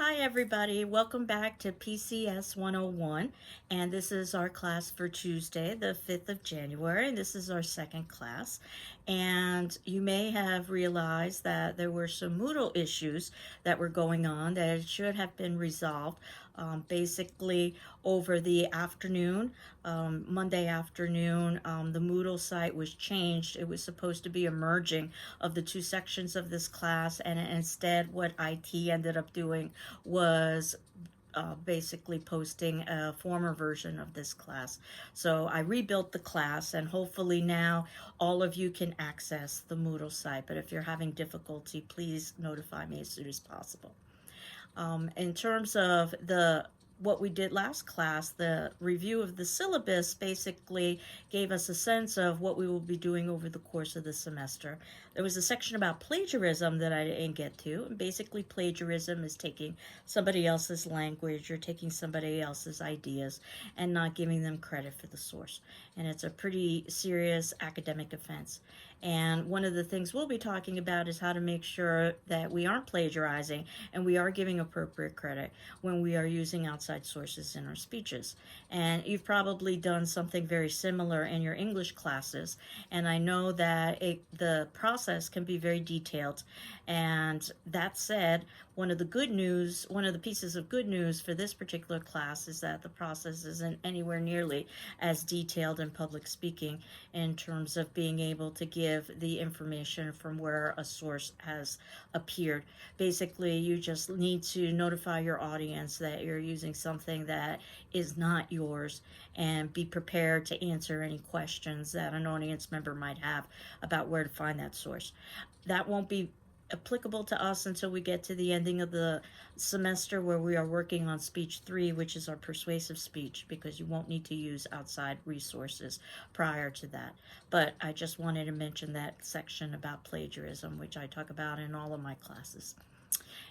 Hi everybody, welcome back to PCS 101, and this is our class for Tuesday, the 5th of January, and this is our second class. And you may have realized that there were some Moodle issues that were going on that should have been resolved basically over the afternoon, Monday afternoon. The Moodle site was changed. It was supposed to be a merging of the two sections of this class, and instead what IT ended up doing was basically posting a former version of this class. So I rebuilt the class, and hopefully now all of you can access the Moodle site. But if you're having difficulty, please notify me as soon as possible. In terms of what we did last class, the review of the syllabus basically gave us a sense of what we will be doing over the course of the semester. There was a section about plagiarism that I didn't get to. And basically, plagiarism is taking somebody else's language or taking somebody else's ideas and not giving them credit for the source. And it's a pretty serious academic offense. And one of the things we'll be talking about is how to make sure that we aren't plagiarizing and we are giving appropriate credit when we are using outside sources in our speeches. And you've probably done something very similar in your English classes, and I know that the process can be very detailed. And that said, one of the pieces of good news for this particular class is that the process isn't anywhere nearly as detailed in public speaking in terms of being able to give the information from where a source has appeared. Basically, you just need to notify your audience that you're using something that is not yours and be prepared to answer any questions that an audience member might have about where to find that source. That won't be applicable to us until we get to the ending of the semester, where we are working on speech 3, which is our persuasive speech, because you won't need to use outside resources prior to that. But I just wanted to mention that section about plagiarism, which I talk about in all of my classes.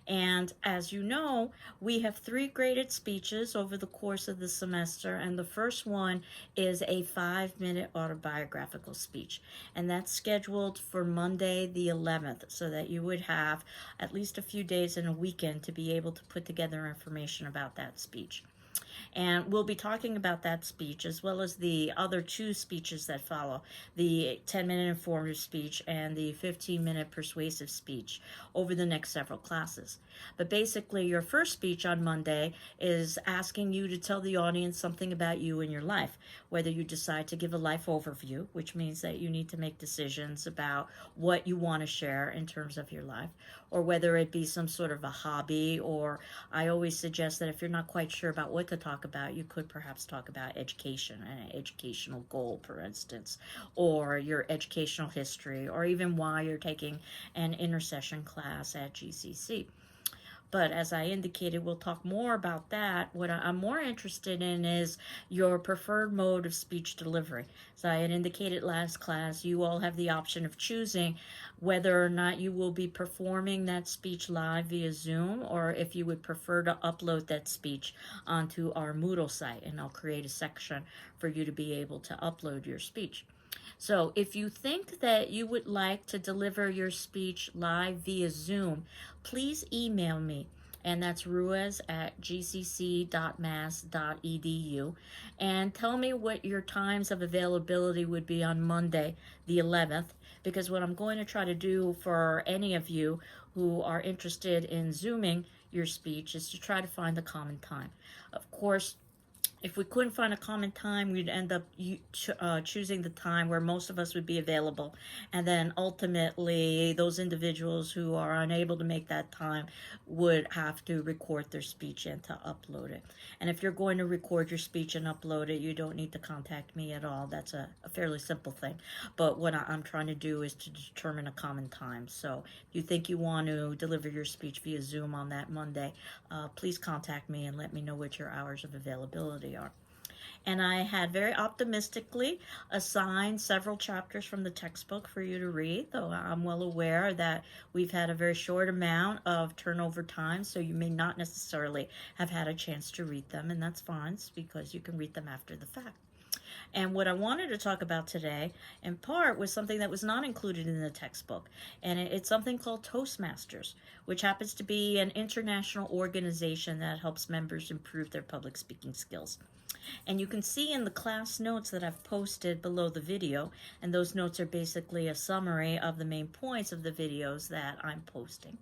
And as you know, we have 3 graded speeches over the course of the semester, and the first one is a 5-minute autobiographical speech, and that's scheduled for Monday the 11th, so that you would have at least a few days and a weekend to be able to put together information about that speech. And we'll be talking about that speech as well as the other 2 speeches that follow, the 10-minute informative speech and the 15-minute persuasive speech, over the next several classes. But basically, your first speech on Monday is asking you to tell the audience something about you and your life, whether you decide to give a life overview, which means that you need to make decisions about what you want to share in terms of your life, or whether it be some sort of a hobby. Or I always suggest that if you're not quite sure about what to talk about, you could perhaps talk about education, an educational goal, for instance, or your educational history, or even why you're taking an intercession class at GCC. But as I indicated, we'll talk more about that. What I'm more interested in is your preferred mode of speech delivery. As I had indicated last class, you all have the option of choosing whether or not you will be performing that speech live via Zoom, or if you would prefer to upload that speech onto our Moodle site, and I'll create a section for you to be able to upload your speech. So if you think that you would like to deliver your speech live via Zoom, please email me. And that's ruiz@gcc.mass.edu. And tell me what your times of availability would be on Monday, the 11th, because what I'm going to try to do for any of you who are interested in Zooming your speech is to try to find the common time. Of course, if we couldn't find a common time, we'd end up choosing the time where most of us would be available. And then ultimately, those individuals who are unable to make that time would have to record their speech and to upload it. And if you're going to record your speech and upload it, you don't need to contact me at all. That's a fairly simple thing. But what I'm trying to do is to determine a common time. So if you think you want to deliver your speech via Zoom on that Monday, please contact me and let me know what your hours of availability are. And I had very optimistically assigned several chapters from the textbook for you to read, though I'm well aware that we've had a very short amount of turnover time, so you may not necessarily have had a chance to read them, and that's fine, because you can read them after the fact. And what I wanted to talk about today, in part, was something that was not included in the textbook. And it's something called Toastmasters, which happens to be an international organization that helps members improve their public speaking skills. And you can see in the class notes that I've posted below the video, and those notes are basically a summary of the main points of the videos that I'm posting.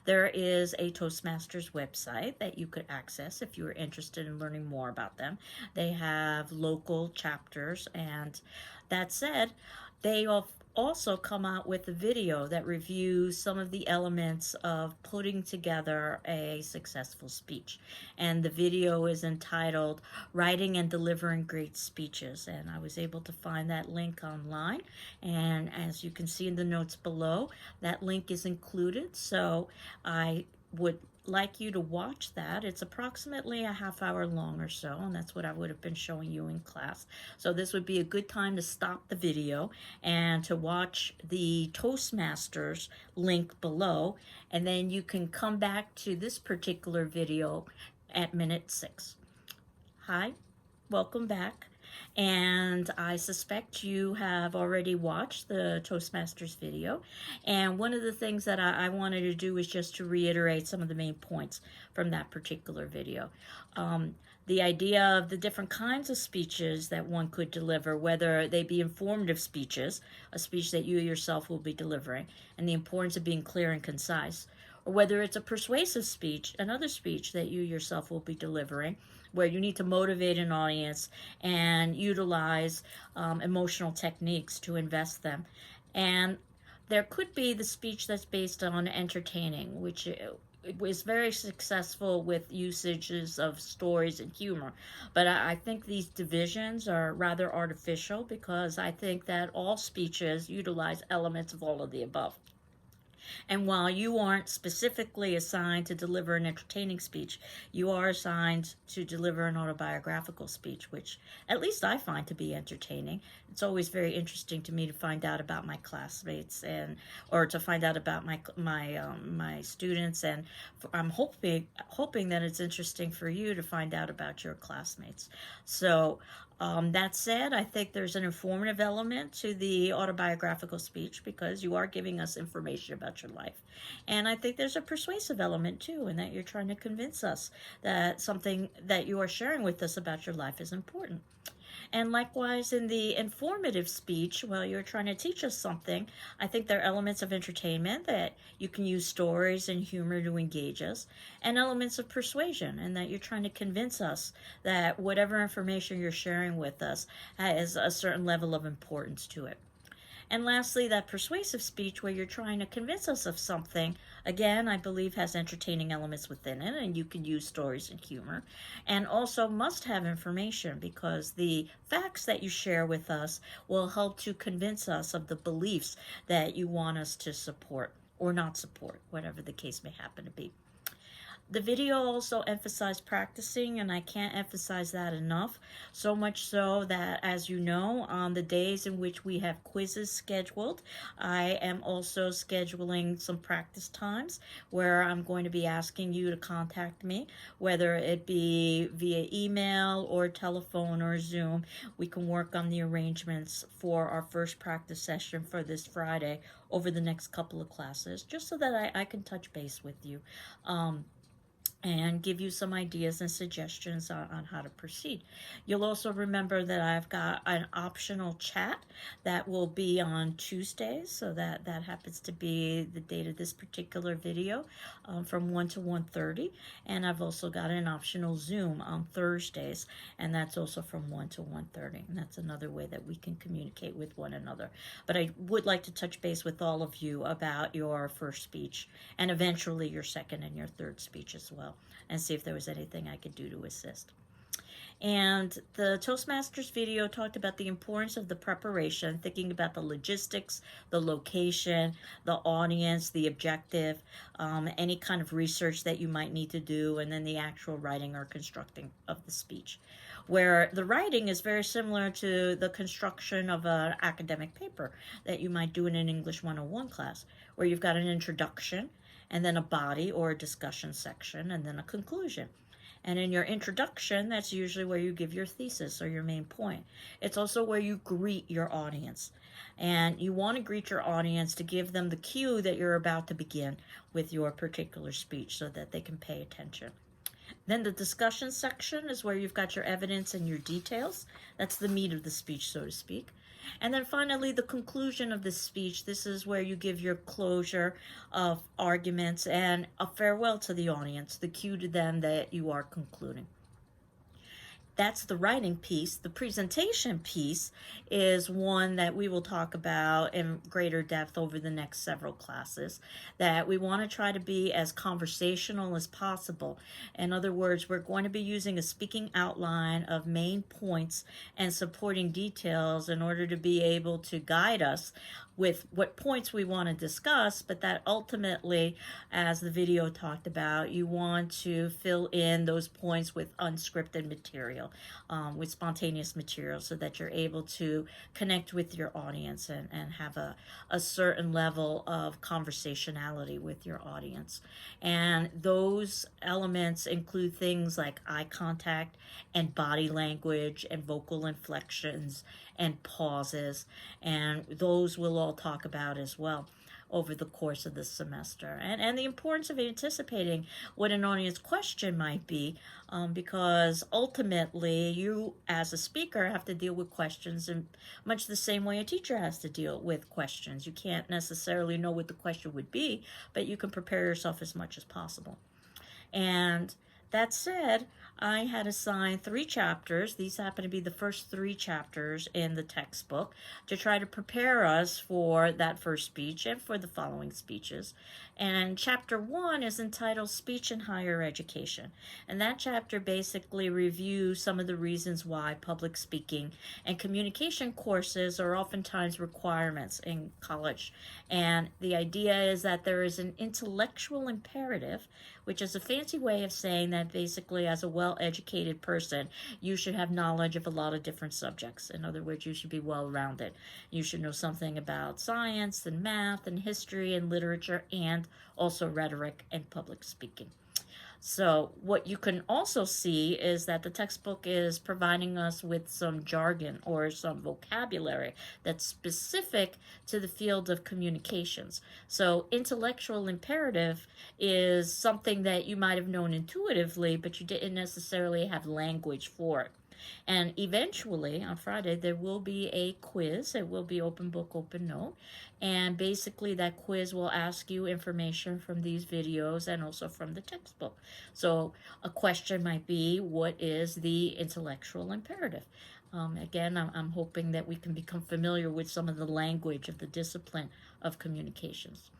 There is a Toastmasters website that you could access if you are interested in learning more about them. They have local chapters, and that said, they also come out with a video that reviews some of the elements of putting together a successful speech. And the video is entitled Writing and Delivering Great Speeches. And I was able to find that link online. And as you can see in the notes below, that link is included. So I would like you to watch that. It's approximately a half hour long or so, and that's what I would have been showing you in class. So this would be a good time to stop the video and to watch the Toastmasters link below, and then you can come back to this particular video at minute 6. Hi, welcome back. And I suspect you have already watched the Toastmasters video. And one of the things that I wanted to do is just to reiterate some of the main points from that particular video. The idea of the different kinds of speeches that one could deliver, whether they be informative speeches, a speech that you yourself will be delivering, and the importance of being clear and concise, or whether it's a persuasive speech, another speech that you yourself will be delivering, where you need to motivate an audience and utilize emotional techniques to invest them. And there could be the speech that's based on entertaining, which was very successful with usages of stories and humor. But I think these divisions are rather artificial, because I think that all speeches utilize elements of all of the above. And while you aren't specifically assigned to deliver an entertaining speech, you are assigned to deliver an autobiographical speech, which at least I find to be entertaining. It's always very interesting to me to find out about my classmates, or to find out about my students, and I'm hoping that it's interesting for you to find out about your classmates. So that said, I think there's an informative element to the autobiographical speech, because you are giving us information about your life. And I think there's a persuasive element too, in that you're trying to convince us that something that you are sharing with us about your life is important. And likewise, in the informative speech, while you're trying to teach us something, I think there are elements of entertainment, that you can use stories and humor to engage us, and elements of persuasion, and that you're trying to convince us that whatever information you're sharing with us has a certain level of importance to it. And lastly, that persuasive speech, where you're trying to convince us of something, again, I believe has entertaining elements within it, and you can use stories and humor, and also must have information, because the facts that you share with us will help to convince us of the beliefs that you want us to support or not support, whatever the case may happen to be. The video also emphasized practicing, and I can't emphasize that enough. So much so that, as you know, on the days in which we have quizzes scheduled, I am also scheduling some practice times where I'm going to be asking you to contact me, whether it be via email or telephone or Zoom. We can work on the arrangements for our first practice session for this Friday over the next couple of classes, just so that I can touch base with you. And give you some ideas and suggestions on how to proceed. You'll also remember that I've got an optional chat that will be on Tuesdays, so that happens to be the date of this particular video, from 1 to 1:30. And I've also got an optional Zoom on Thursdays, and that's also from 1 to 1:30. And that's another way that we can communicate with one another. But I would like to touch base with all of you about your first speech, and eventually your second and your third speech as well, and see if there was anything I could do to assist. And the Toastmasters video talked about the importance of the preparation, thinking about the logistics, the location, the audience, the objective, any kind of research that you might need to do, and then the actual writing or constructing of the speech. Where the writing is very similar to the construction of an academic paper that you might do in an English 101 class, where you've got an introduction, and then a body or a discussion section, and then a conclusion. And in your introduction, that's usually where you give your thesis or your main point. It's also where you greet your audience. And you want to greet your audience to give them the cue that you're about to begin with your particular speech so that they can pay attention. Then the discussion section is where you've got your evidence and your details. That's the meat of the speech, so to speak. And then finally, the conclusion of the speech. This is where you give your closure of arguments and a farewell to the audience, the cue to them that you are concluding. That's the writing piece. The presentation piece is one that we will talk about in greater depth over the next several classes, that we want to try to be as conversational as possible. In other words, we're going to be using a speaking outline of main points and supporting details in order to be able to guide us with what points we want to discuss, but that ultimately, as the video talked about, you want to fill in those points with unscripted material, with spontaneous material, so that you're able to connect with your audience and have a certain level of conversationality with your audience. And those elements include things like eye contact and body language and vocal inflections and pauses, and those we'll all talk about as well over the course of the semester. And the importance of anticipating what an audience question might be, because ultimately you as a speaker have to deal with questions in much the same way a teacher has to deal with questions. You can't necessarily know what the question would be, but you can prepare yourself as much as possible. And that said, I had assigned 3 chapters. These happen to be the first 3 chapters in the textbook to try to prepare us for that first speech and for the following speeches. And chapter 1 is entitled Speech in Higher Education. And that chapter basically reviews some of the reasons why public speaking and communication courses are oftentimes requirements in college. And the idea is that there is an intellectual imperative, which is a fancy way of saying that basically as a well-educated person, you should have knowledge of a lot of different subjects. In other words, you should be well-rounded. You should know something about science and math and history and literature and also rhetoric and public speaking. So what you can also see is that the textbook is providing us with some jargon or some vocabulary that's specific to the field of communications. So intellectual imperative is something that you might have known intuitively, but you didn't necessarily have language for it. And eventually, on Friday, there will be a quiz. It will be open book, open note. And basically, that quiz will ask you information from these videos and also from the textbook. So a question might be, what is the intellectual imperative? Again, I'm hoping that we can become familiar with some of the language of the discipline of communications.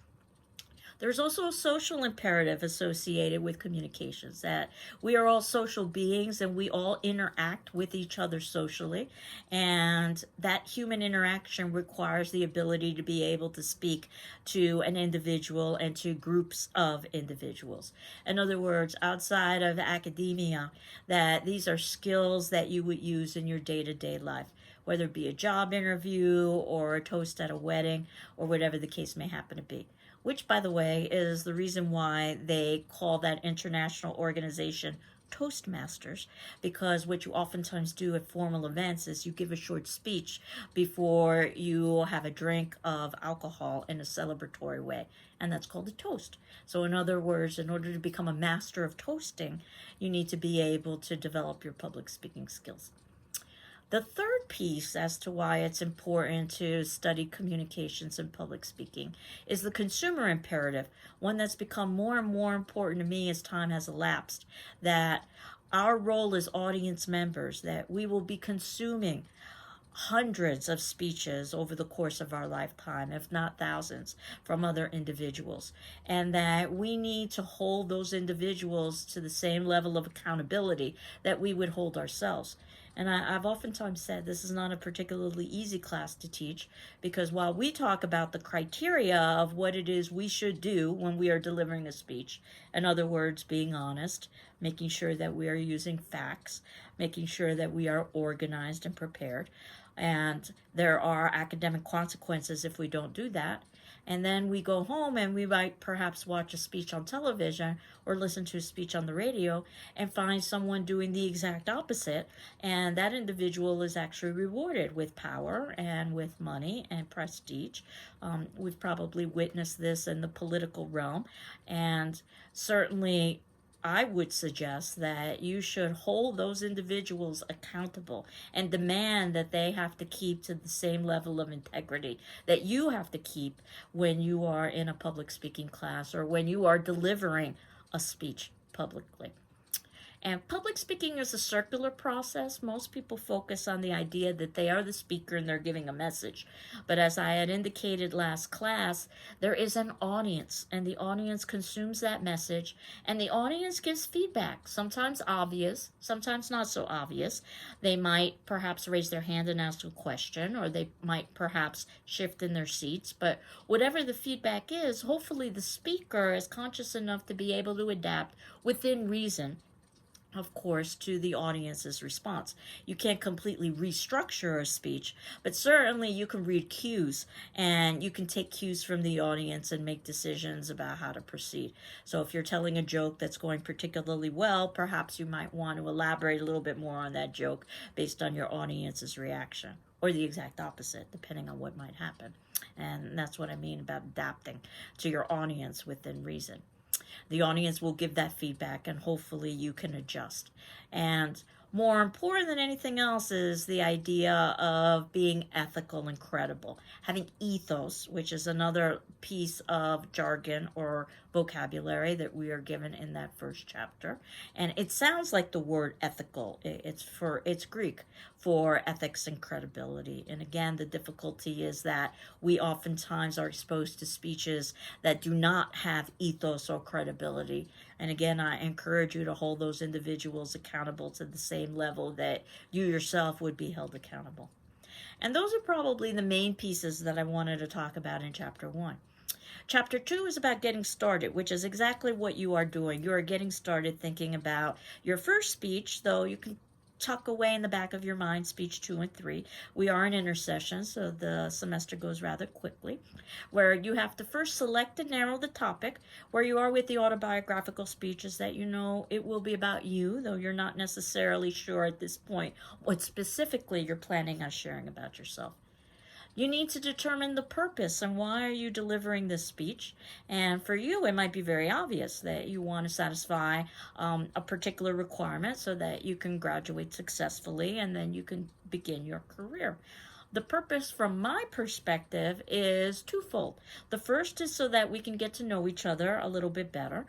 There's also a social imperative associated with communications, that we are all social beings and we all interact with each other socially, and that human interaction requires the ability to be able to speak to an individual and to groups of individuals. In other words, outside of academia, that these are skills that you would use in your day-to-day life, whether it be a job interview or a toast at a wedding or whatever the case may happen to be. Which, by the way, is the reason why they call that international organization Toastmasters, because what you oftentimes do at formal events is you give a short speech before you have a drink of alcohol in a celebratory way, and that's called a toast. So in other words, in order to become a master of toasting, you need to be able to develop your public speaking skills. The third piece as to why it's important to study communications and public speaking is the consumer imperative, one that's become more and more important to me as time has elapsed, that our role as audience members, that we will be consuming hundreds of speeches over the course of our lifetime, if not thousands, from other individuals, and that we need to hold those individuals to the same level of accountability that we would hold ourselves. And I've oftentimes said this is not a particularly easy class to teach, because while we talk about the criteria of what it is we should do when we are delivering a speech, in other words, being honest, making sure that we are using facts, making sure that we are organized and prepared, and there are academic consequences if we don't do that. And then we go home and we might perhaps watch a speech on television or listen to a speech on the radio and find someone doing the exact opposite. And that individual is actually rewarded with power and with money and prestige. We've probably witnessed this in the political realm. And certainly, I would suggest that you should hold those individuals accountable and demand that they have to keep to the same level of integrity that you have to keep when you are in a public speaking class or when you are delivering a speech publicly. And public speaking is a circular process. Most people focus on the idea that they are the speaker and they're giving a message. But as I had indicated last class, there is an audience, and the audience consumes that message, and the audience gives feedback, sometimes obvious, sometimes not so obvious. They might perhaps raise their hand and ask a question, or they might perhaps shift in their seats. But whatever the feedback is, hopefully the speaker is conscious enough to be able to adapt within reason, of course, to the audience's response. You can't completely restructure a speech, but certainly you can read cues and you can take cues from the audience and make decisions about how to proceed. So if you're telling a joke that's going particularly well, perhaps you might want to elaborate a little bit more on that joke based on your audience's reaction, or the exact opposite, depending on what might happen. And that's what I mean about adapting to your audience within reason. The audience will give that feedback, and hopefully you can adjust. And more important than anything else is the idea of being ethical and credible, having ethos, which is another piece of jargon or vocabulary that we are given in that first chapter. And it sounds like the word ethical. It's Greek for ethics and credibility. And again, the difficulty is that we oftentimes are exposed to speeches that do not have ethos or credibility. And again, I encourage you to hold those individuals accountable to the same level that you yourself would be held accountable. And those are probably the main pieces that I wanted to talk about in Chapter 1. Chapter 2 is about getting started, which is exactly what you are doing. You are getting started thinking about your first speech, though you can tuck away in the back of your mind speech 2 and 3. We are in intersession, so the semester goes rather quickly, where you have to first select and narrow the topic. Where you are with the autobiographical speeches, that you know it will be about you, though you're not necessarily sure at this point what specifically you're planning on sharing about yourself. You need to determine the purpose and why are you delivering this speech. And for you, it might be very obvious that you want to satisfy a particular requirement so that you can graduate successfully and then you can begin your career. The purpose from my perspective is twofold. The first is so that we can get to know each other a little bit better,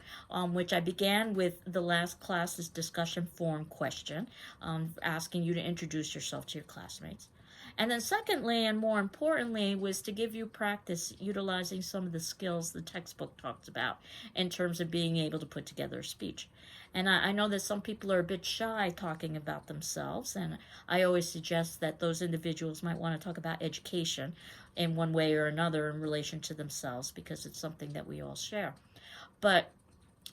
which I began with the last class's discussion forum question, asking you to introduce yourself to your classmates. And then secondly, and more importantly, was to give you practice utilizing some of the skills the textbook talks about in terms of being able to put together a speech. And I know that some people are a bit shy talking about themselves, and I always suggest that those individuals might want to talk about education in one way or another in relation to themselves, because it's something that we all share. But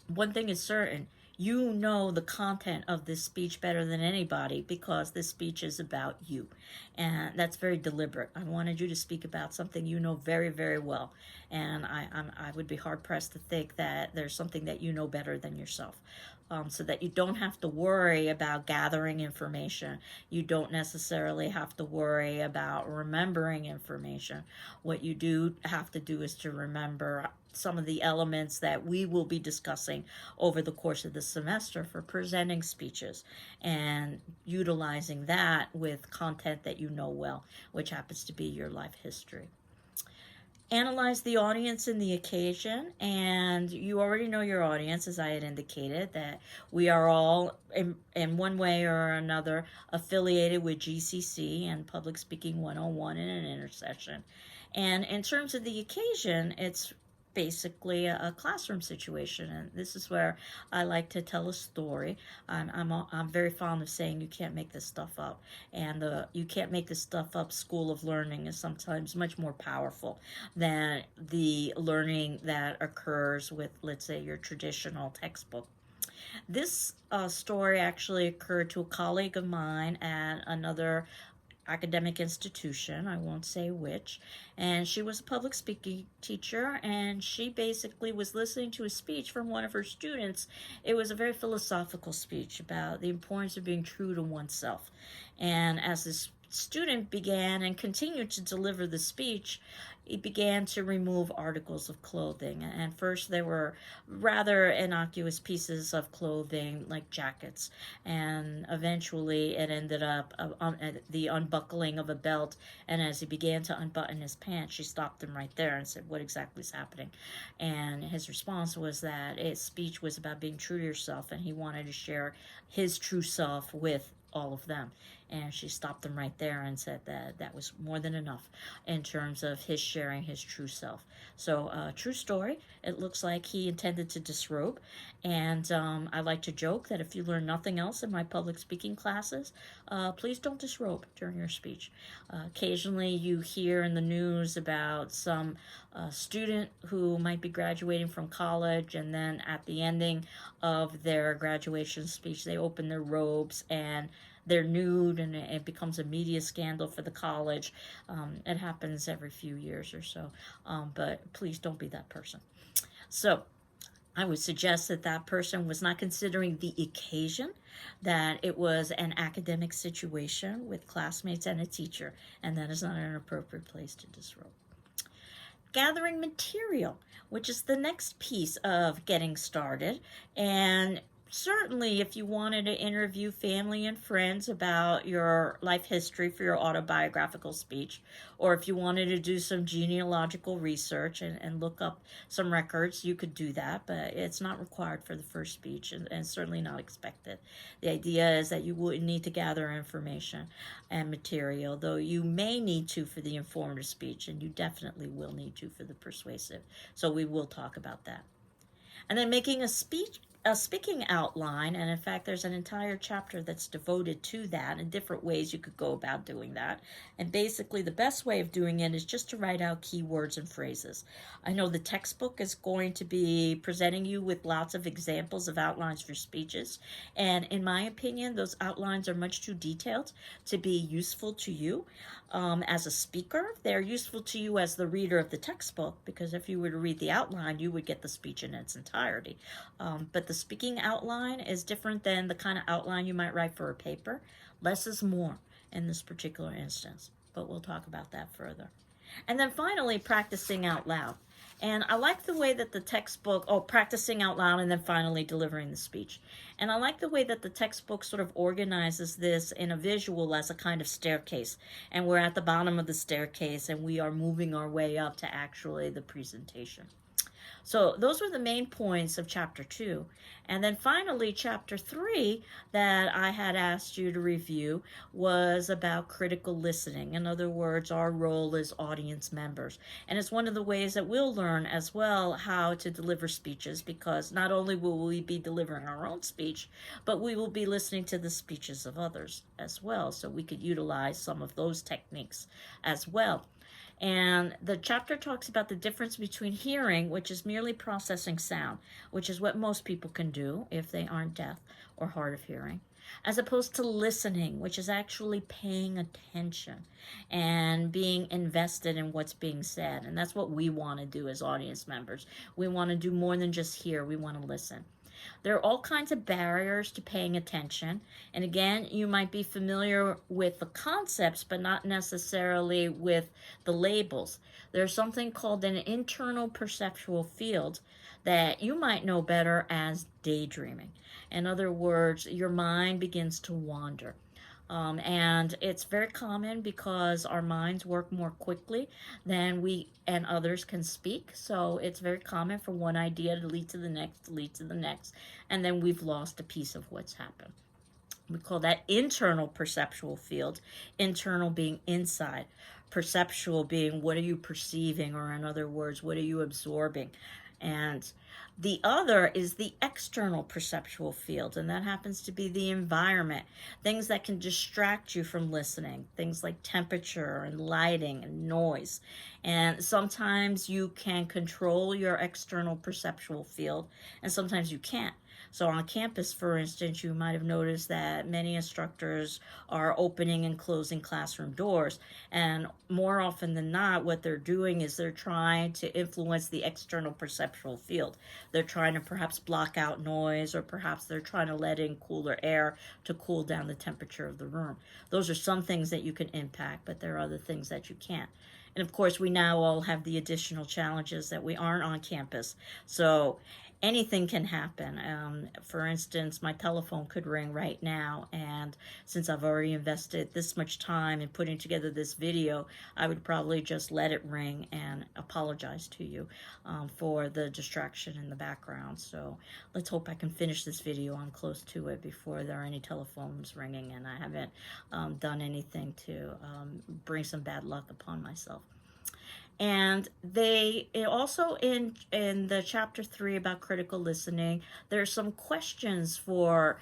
one thing is certain, you know the content of this speech better than anybody, because this speech is about you. And that's very deliberate. I wanted you to speak about something you know very, very well. And I would be hard-pressed to think that there's something that you know better than yourself. So that you don't have to worry about gathering information. You don't necessarily have to worry about remembering information. What you do have to do is to remember some of the elements that we will be discussing over the course of the semester for presenting speeches, and utilizing that with content that you know well, which happens to be your life history. Analyze the audience and the occasion, and you already know your audience, as I had indicated, that we are all in one way or another affiliated with GCC and Public Speaking 101 in an intersession. And in terms of the occasion, it's basically a classroom situation, and this is where I like to tell a story. I'm very fond of saying you can't make this stuff up, and the you can't make this stuff up school of learning is sometimes much more powerful than the learning that occurs with, let's say, your traditional textbook. This story actually occurred to a colleague of mine at another academic institution, I won't say which, and she was a public speaking teacher, and she basically was listening to a speech from one of her students. It was a very philosophical speech about the importance of being true to oneself. And as this student began and continued to deliver the speech, he began to remove articles of clothing. And first, there were rather innocuous pieces of clothing like jackets, and eventually it ended up on the unbuckling of a belt. And as he began to unbutton his pants, she stopped him right there and said, "What exactly is happening?" And his response was that his speech was about being true to yourself, and he wanted to share his true self with all of them. And she stopped him right there and said that that was more than enough in terms of his sharing his true self. So, true story. It looks like he intended to disrobe. And I like to joke that if you learn nothing else in my public speaking classes, please don't disrobe during your speech. Occasionally, you hear in the news about some student who might be graduating from college, and then at the ending of their graduation speech, they open their robes and they're nude, and it becomes a media scandal for the college. It happens every few years or so, but please don't be that person. So I would suggest that that person was not considering the occasion, that it was an academic situation with classmates and a teacher, and that is not an appropriate place to disrobe. Gathering material, which is the next piece of getting started. And certainly, if you wanted to interview family and friends about your life history for your autobiographical speech, or if you wanted to do some genealogical research and look up some records, you could do that, but it's not required for the first speech, and certainly not expected. The idea is that you wouldn't need to gather information and material, though you may need to for the informative speech, and you definitely will need to for the persuasive. So we will talk about that. And then making a speaking outline, and in fact there's an entire chapter that's devoted to that and different ways you could go about doing that. And basically the best way of doing it is just to write out keywords and phrases. I know the textbook is going to be presenting you with lots of examples of outlines for speeches, and in my opinion those outlines are much too detailed to be useful to you as a speaker. They're useful to you as the reader of the textbook, because if you were to read the outline you would get the speech in its entirety. But the speaking outline is different than the kind of outline you might write for a paper. Less is more in this particular instance, but we'll talk about that further. And then finally, practicing out loud. And I like the way that the textbook, practicing out loud and then finally delivering the speech. And I like the way that the textbook sort of organizes this in a visual as a kind of staircase. And we're at the bottom of the staircase and we are moving our way up to actually the presentation. So those were the main points of chapter 2. And then finally, chapter 3 that I had asked you to review was about critical listening. In other words, our role as audience members. And it's one of the ways that we'll learn as well how to deliver speeches, because not only will we be delivering our own speech, but we will be listening to the speeches of others as well. So we could utilize some of those techniques as well. And the chapter talks about the difference between hearing, which is merely processing sound, which is what most people can do if they aren't deaf or hard of hearing, as opposed to listening, which is actually paying attention and being invested in what's being said. And that's what we want to do as audience members. We want to do more than just hear, we want to listen. There are all kinds of barriers to paying attention. And again, you might be familiar with the concepts, but not necessarily with the labels. There's something called an internal perceptual field that you might know better as daydreaming. In other words, your mind begins to wander. And it's very common because our minds work more quickly than we and others can speak. So it's very common for one idea to lead to the next, to lead to the next, and then we've lost a piece of what's happened. We call that internal perceptual field, internal being inside, perceptual being what are you perceiving, or in other words, what are you absorbing. And the other is the external perceptual field, and that happens to be the environment, things that can distract you from listening, things like temperature and lighting and noise. And sometimes you can control your external perceptual field, and sometimes you can't. So on campus, for instance, you might have noticed that many instructors are opening and closing classroom doors. And more often than not, what they're doing is they're trying to influence the external perceptual field. They're trying to perhaps block out noise, or perhaps they're trying to let in cooler air to cool down the temperature of the room. Those are some things that you can impact, but there are other things that you can't. And of course, we now all have the additional challenges that we aren't on campus. So anything can happen. For instance, my telephone could ring right now, and since I've already invested this much time in putting together this video, I would probably just let it ring and apologize to you for the distraction in the background. So let's hope I can finish this video. I'm close to it before there are any telephones ringing, and I haven't done anything to bring some bad luck upon myself. And they also, in the chapter 3 about critical listening, there's some questions for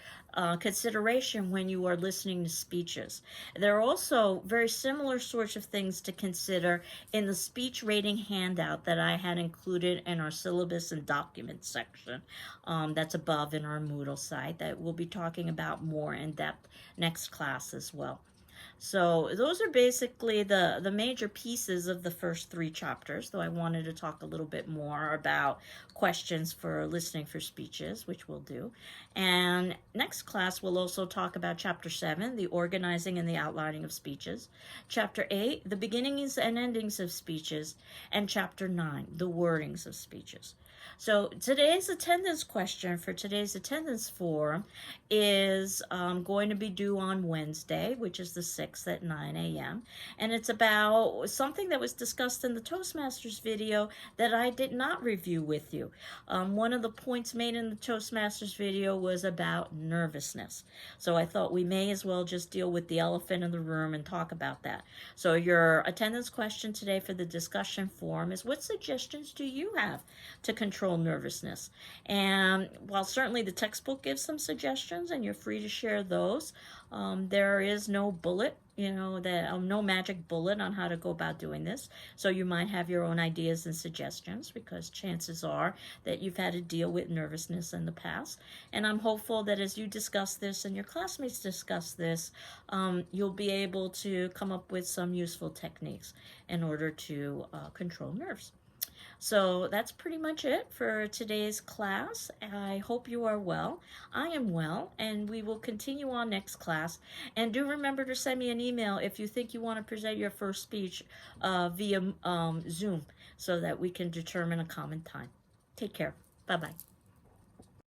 consideration when you are listening to speeches. There are also very similar sorts of things to consider in the speech rating handout that I had included in our syllabus and documents section that's above in our Moodle site, that we'll be talking about more in depth next class as well. So those are basically the major pieces of the first 3 chapters, though I wanted to talk a little bit more about questions for listening for speeches, which we'll do. And next class, we'll also talk about chapter 7, the organizing and the outlining of speeches, chapter 8, the beginnings and endings of speeches, and chapter 9, the wordings of speeches. So today's attendance question for today's attendance forum is going to be due on Wednesday, which is the 6th at 9 a.m. And it's about something that was discussed in the Toastmasters video that I did not review with you. One of the points made in the Toastmasters video was about nervousness. So I thought we may as well just deal with the elephant in the room and talk about that. So your attendance question today for the discussion forum is, what suggestions do you have to control nervousness? And while certainly the textbook gives some suggestions and you're free to share those, there is no bullet, no magic bullet on how to go about doing this. So you might have your own ideas and suggestions, because chances are that you've had to deal with nervousness in the past. And I'm hopeful that as you discuss this and your classmates discuss this, you'll be able to come up with some useful techniques in order to control nerves. So that's pretty much it for today's class. I hope you are well. I am well, and we will continue on next class. And do remember to send me an email if you think you want to present your first speech via Zoom, so that we can determine a common time. Take care. Bye-bye.